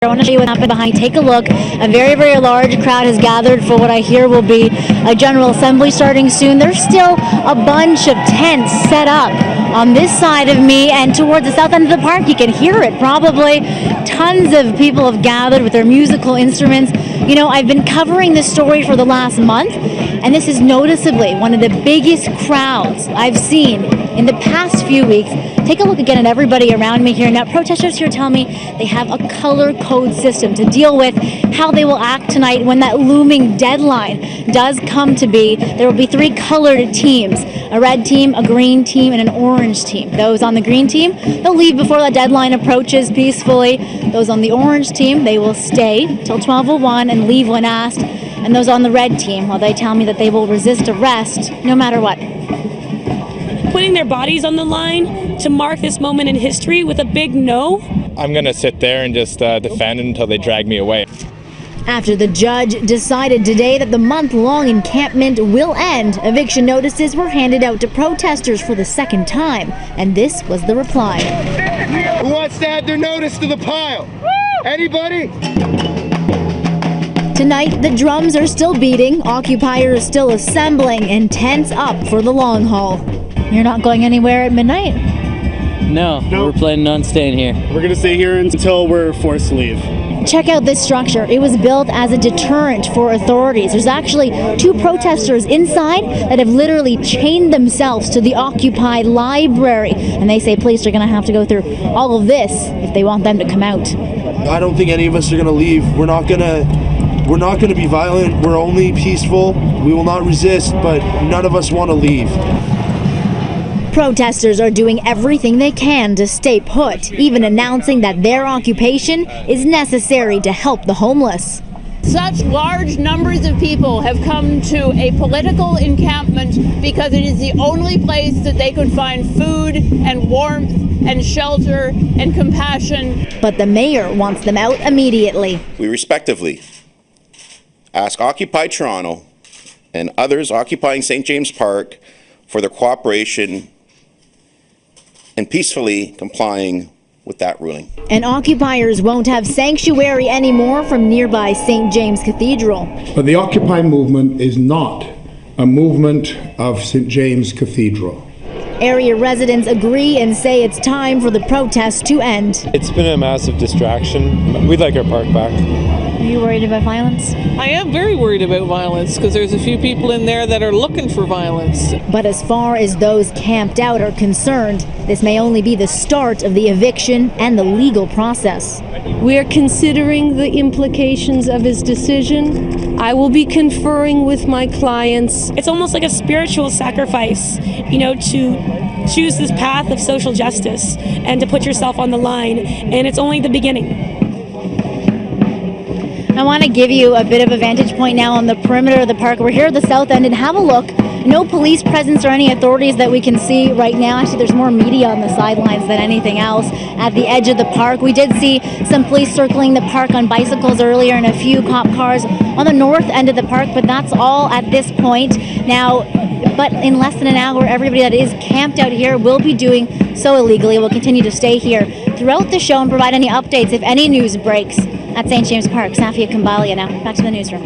I want to show you what happened behind me. Take a look. A very, very large crowd has gathered for what I hear will be a General Assembly starting soon. There's still a bunch of tents set up on this side of me and towards the south end of the park. You can hear it probably. Tons of people have gathered with their musical instruments. You know, I've been covering this story for the last month, and this is noticeably one of the biggest crowds I've seen in the past few weeks. Take a look again at everybody around me here. Now, protesters here tell me they have a color code system to deal with how they will act tonight when that looming deadline does come to be. There will be 3 colored teams, a red team, a green team, and an orange team. Those on the green team, they'll leave before that deadline approaches peacefully. Those on the orange team, they will stay till 12:01 and leave when asked. And those on the red team, well, they tell me that they will resist arrest no matter what. Putting their bodies on the line to mark this moment in history with a big no. I'm going to sit there and just defend until they drag me away. After the judge decided today that the month-long encampment will end, eviction notices were handed out to protesters for the second time, and this was the reply. Who wants to add their notice to the pile? Anybody? Tonight, the drums are still beating, occupiers still assembling, and tents up for the long haul. You're not going anywhere at midnight? No, we're planning on staying here. We're going to stay here until we're forced to leave. Check out this structure. It was built as a deterrent for authorities. There's actually 2 protesters inside that have literally chained themselves to the occupied library. And they say police are going to have to go through all of this if they want them to come out. I don't think any of us are going to leave. We're not going to be violent. We're only peaceful. We will not resist, but none of us want to leave. Protesters are doing everything they can to stay put, even announcing that their occupation is necessary to help the homeless. Such large numbers of people have come to a political encampment because it is the only place that they could find food and warmth and shelter and compassion. But the mayor wants them out immediately. We respectively ask Occupy Toronto and others occupying St. James Park for their cooperation and peacefully complying with that ruling. And occupiers won't have sanctuary anymore from nearby St. James Cathedral. But the Occupy movement is not a movement of St. James Cathedral. Area residents agree and say it's time for the protests to end. It's been a massive distraction. We'd like our park back. Are you worried about violence? I am very worried about violence because there's a few people in there that are looking for violence. But as far as those camped out are concerned, this may only be the start of the eviction and the legal process. We're considering the implications of his decision. I will be conferring with my clients. It's almost like a spiritual sacrifice, you know, to choose this path of social justice and to put yourself on the line. And it's only the beginning. I want to give you a bit of a vantage point now on the perimeter of the park. We're here at the south end, and have a look. No police presence or any authorities that we can see right now. Actually, there's more media on the sidelines than anything else at the edge of the park. We did see some police circling the park on bicycles earlier and a few cop cars on the north end of the park, but that's all at this point. Now, but in less than an hour, everybody that is camped out here will be doing so illegally. Will continue to stay here throughout the show and provide any updates if any news breaks at St. James Park. Safia Kambalia now. Back to the newsroom.